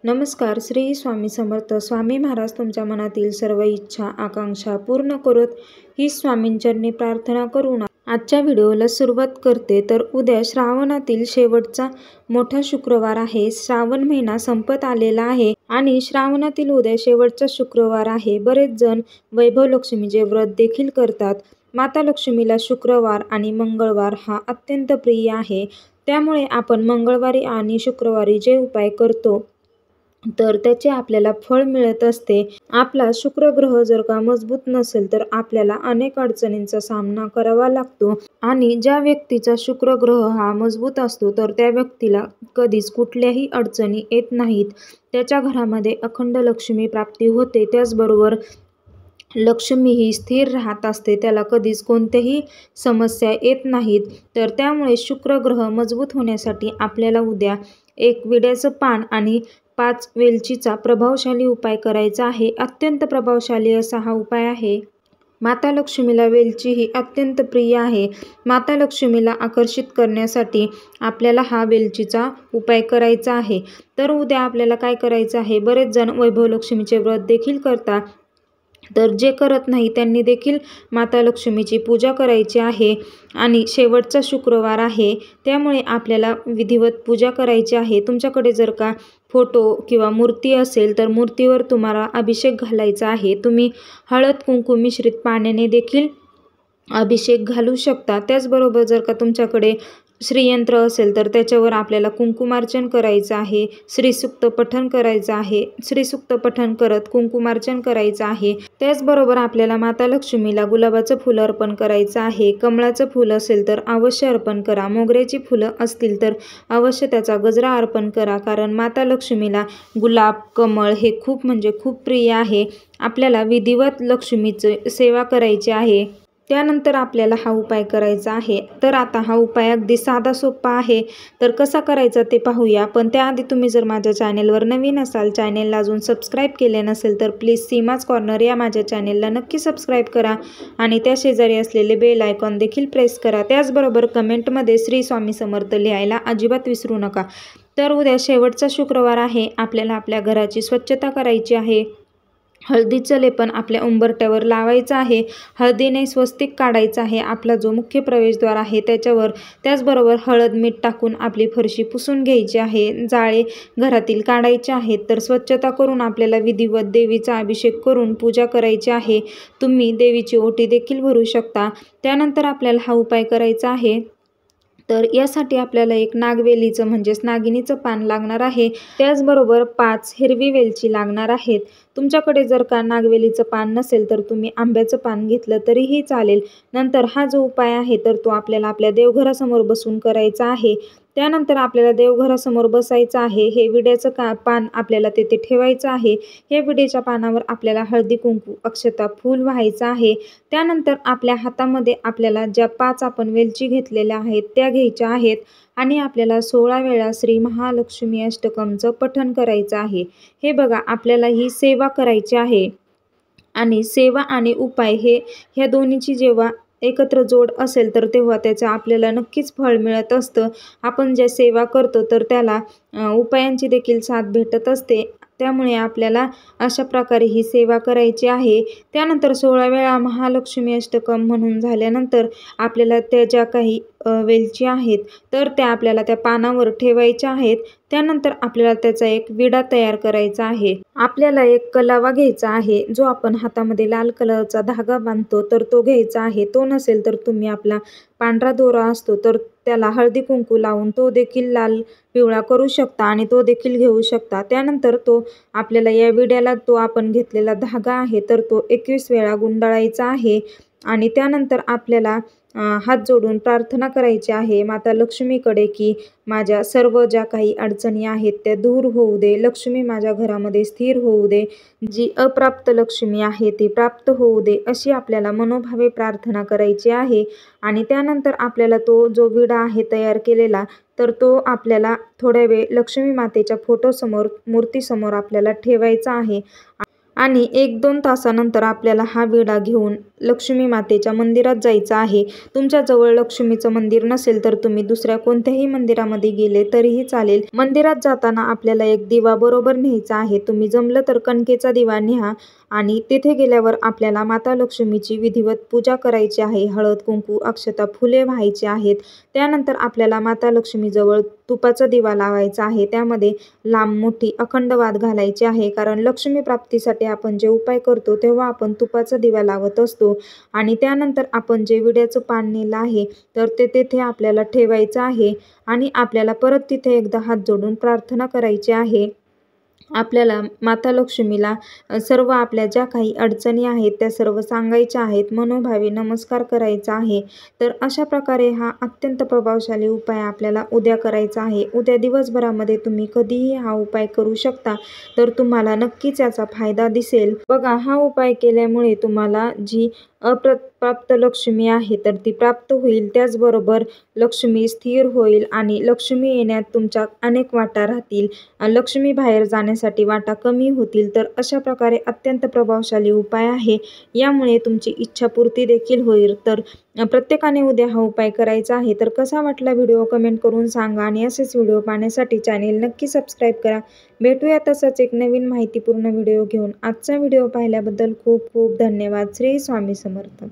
नमस्कार. श्री स्वामी समर्थ. स्वामी महाराज तुमच्या मनातील सर्व इच्छा आकांक्षा पूर्ण करोत ही स्वामींचरणी प्रार्थना करून आजच्या व्हिडिओला सुरुवात करते. तर उद्या श्रावणातील शेवटचा मोठा शुक्रवार आहे. श्रावण महिना संपत आलेला आहे आणि श्रावणातील उद्या शेवटचा शुक्रवार आहे. बरेच जण वैभव लक्ष्मीचे व्रत देखील करतात. माता लक्ष्मीला शुक्रवार आणि मंगळवार हा अत्यंत प्रिय आहे. त्यामुळे आपण मंगळवारी आणि शुक्रवारी जे उपाय करतो तर त्याचे आपल्याला फळ मिळत असते. आपला शुक्र ग्रह जर का मजबूत नसेल तर आपल्याला अनेक अडचणींचा सामना करावा लागतो आणि ज्या व्यक्तीचा शुक्र ग्रह हा मजबूत असतो तर त्या व्यक्तीला कधीच कुठल्याही अडचणी येत नाहीत. त्याच्या घरामध्ये अखंड लक्ष्मी प्राप्ती होते. त्याचबरोबर लक्ष्मी ही स्थिर राहत असते. त्याला कधीच कोणत्याही समस्या येत नाहीत. तर त्यामुळे शुक्र ग्रह मजबूत होण्यासाठी आपल्याला उद्या एक विड्याचं पान आणि 5 वेलचीचा प्रभावशाली उपाय करायचा आहे. अत्यंत प्रभावशाली असा हा उपाय आहे. माता लक्ष्मीला वेलची ही अत्यंत प्रिय आहे. माता लक्ष्मीला आकर्षित करण्यासाठी आपल्याला हा वेलचीचा उपाय करायचा आहे. तर उद्या आपल्याला काय करायचं आहे, बरेच जण वैभव लक्ष्मीचे व्रत देखील करतात. तर जे करत नाही त्यांनी देखील माता लक्ष्मीची पूजा करायची आहे आणि शेवटचा शुक्रवार आहे त्यामुळे आपल्याला विधिवत पूजा करायची आहे. तुमच्याकडे जर का फोटो किंवा मूर्ती असेल तर मूर्तीवर तुम्हाला अभिषेक घालायचा आहे. तुम्ही हळद कुंकू मिश्रित पाण्याने देखील अभिषेक घालू शकता. त्याचबरोबर जर का तुमच्याकडे श्रीयंत्र असेल तर त्याच्यावर आपल्याला कुंकुमार्चन करायचं आहे. श्रीसूक्त पठण करायचं आहे. श्रीसूक्त पठण करत कुंकुमार्चन करायचं आहे. त्याचबरोबर आपल्याला माता लक्ष्मीला गुलाबाचं फुल अर्पण करायचं आहे. कमळाचं फुल असेल तर अवश्य अर्पण करा. मोगऱ्याची फुलं असतील तर अवश्य त्याचा गजरा अर्पण करा. कारण माता लक्ष्मीला गुलाब कमळ हे खूप खूप प्रिय आहे. आपल्याला विधिवत लक्ष्मीची सेवा करायची आहे. त्यानंतर आपल्याला हा उपाय करायचा आहे. तर आता हा उपाय अगदी साधा सोपा आहे. तर कसा करायचा ते पाहूया. पण त्याआधी तुम्ही जर माझ्या चॅनेलवर नवीन असाल, चॅनेलला अजून सबस्क्राईब केले नसेल तर प्लीज सीमाज कॉर्नर या माझ्या चॅनेलला नक्की सबस्क्राईब करा आणि त्या शेजारी असलेले बेल आयकॉन देखील प्रेस करा. त्याचबरोबर कमेंटमध्ये श्री स्वामी समर्थ लिहायला अजिबात विसरू नका. तर उद्या शेवटचा शुक्रवार आहे. आपल्याला आपल्या घराची स्वच्छता करायची आहे. हळदीचं लेपन आपल्या उंबरठ्यावर लावायचं आहे. हळदीने स्वस्तिक काढायचं आहे आपला जो मुख्य प्रवेशद्वार आहे त्याच्यावर. त्याचबरोबर हळद मीठ टाकून आपली फरशी पुसून घ्यायची आहे. जाळे घरातील काढायचे आहेत. तर स्वच्छता करून आपल्याला विधिवत देवीचा अभिषेक करून पूजा करायची आहे. तुम्ही देवीची ओटी देखील भरू शकता. त्यानंतर आपल्याला हा उपाय करायचा आहे. तर यासाठी आपल्याला एक नागवेलीचं नागिनीचं पान लागणार आहे. त्याचबरोबर 5 हिरवी वेलची लागणार आहेत. तुमच्याकडे जर का नागवेलीचं पान नसेल तर तुम्ही आंब्याचं पान घेतलं तरीही चालेल. नंतर हा जो उपाय आहे तर तो आपल्याला आपल्या देवघरासमोर बसून करायचा आहे. त्यानंतर आपल्याला देवघरासमोर बसायचं आहे. हे विड्याचं पान आपल्याला तेथे ठेवायचं आहे. हे विड्याच्या पानावर आपल्याला हळदी कुंकू अक्षता फूल व्हायचं आहे. त्यानंतर आपल्या हातामध्ये आपल्याला ज्या 5 आपण वेलची घेतलेल्या आहेत त्या घ्यायच्या आहेत आणि आपल्याला 16 वेळा श्री महालक्ष्मी अष्टकमचं पठण करायचं आहे. हे बघा, आपल्याला ही सेवा करायची आहे आणि सेवा आणि उपाय ह्या दोन्हीची जेव्हा एकत्र जोड असेल तर तेव्हा त्याचं आपल्याला नक्कीच फळ मिळत असतं. आपण ज्या सेवा करतो तर त्याला उपायांची देखील साथ भेटत असते. त्यामुळे आपल्याला अशा प्रकारे ही सेवा करायची आहे. त्यानंतर 16 वेळा महालक्ष्मी अष्टकम म्हणून झाल्यानंतर आपल्याला त्या ज्या काही वेलची आहेत तर त्या आपल्याला त्या पानावर ठेवायच्या आहेत. त्यानंतर आपल्याला त्याचा एक विडा तयार करायचा आहे. आपल्याला एक कलावा घ्यायचा आहे जो आपण हातामध्ये लाल कलरचा धागा बांधतो तर तो घ्यायचा आहे. तो नसेल तर तुम्ही आपला पांढरा दोरा असतो तर त्याला हळदी कुंकू लावून तो देखील लाल पिवळा करू शकता आणि तो देखील घेऊ शकता. त्यानंतर तो आपल्याला या विड्याला तो आपण घेतलेला धागा आहे तर तो 21 वेळा गुंडाळायचा आहे आणि त्यानंतर आपल्याला हात जोडून प्रार्थना करायची आहे माता लक्ष्मीकडे की माझ्या सर्व ज्या काही अडचणी आहेत त्या दूर होऊ दे. लक्ष्मी माझ्या घरामध्ये स्थिर होऊ दे. जी अप्राप्त लक्ष्मी आहे ती प्राप्त होऊ दे. अशी आपल्याला मनोभावे प्रार्थना करायची आहे आणि त्यानंतर आपल्याला तो जो विडा आहे तयार केलेला तर तो आपल्याला थोड्या वेळ लक्ष्मी मातेच्या फोटोसमोर मूर्तीसमोर आपल्याला ठेवायचा आहे आणि 1-2 तासानंतर आपल्याला हा विडा घेऊन लक्ष्मी मातेच्या मंदिरात जायचं आहे. तुमच्याजवळ लक्ष्मीचं मंदिर नसेल तर तुम्ही दुसऱ्या कोणत्याही मंदिरामध्ये गेले तरीही चालेल. मंदिरात जाताना आपल्याला एक दिवा बरोबर न्यायचा आहे. तुम्ही जमलं तर कणकेचा दिवा न्या आणि तिथे गेल्यावर आपल्याला माता लक्ष्मीची विधिवत पूजा करायची आहे. हळद, कुंकू, अक्षता, फुले व्हायची आहेत. त्यानंतर आपल्याला माता लक्ष्मीजवळ तुपाचा दिवा लावायचा आहे. त्यामध्ये लांब मोठी अखंड वात घालायची आहे. कारण लक्ष्मी प्राप्तीसाठी आपण जे उपाय करतो तेव्हा आपण तुपाचा दिवा लावत असतो. आणि त्यानंतर आपण जे विड्याचं पान नेलं आहे तर ते तेथे आपल्याला ठेवायचं आहे आणि आपल्याला परत तिथे एकदा हात जोडून प्रार्थना करायची आहे. आपल्याला माता लक्ष्मीला सर्व आपल्या ज्या काही अडचणी आहेत त्या सर्व सांगायच्या आहेत. मनोभावे नमस्कार करायचा आहे. तर अशा प्रकारे हा अत्यंत प्रभावशाली उपाय आपल्याला उद्या करायचा आहे. उद्या दिवसभरामध्ये तुम्ही कधीही हा उपाय करू शकता. तर तुम्हाला नक्कीच याचा फायदा दिसेल. बघा, हा उपाय केल्यामुळे तुम्हाला जी प्राप्त लक्ष्मी आहे तर ती प्राप्त होईल. त्याचबरोबर लक्ष्मी स्थिर होईल आणि लक्ष्मी येण्यात तुमच्या अनेक वाटा राहतील. लक्ष्मी बाहेर जाण्यासाठी वाटा कमी होतील. तर अशा प्रकारे अत्यंत प्रभावशाली उपाय आहे. यामुळे तुमची इच्छापूर्ती देखील होईल. तर प्रत्येकाने उद्या हा उपाय करायचा आहे. तर कसा वाटला व्हिडिओ कमेंट करून सांगा आणि असेच व्हिडिओ पाहण्यासाठी चॅनेल नक्की सबस्क्राईब करा. भेटूया तसंच एक नवीन माहितीपूर्ण व्हिडिओ घेऊन. आजचा व्हिडिओ पाहिल्याबद्दल खूप खूप धन्यवाद. श्री स्वामी समर्थ.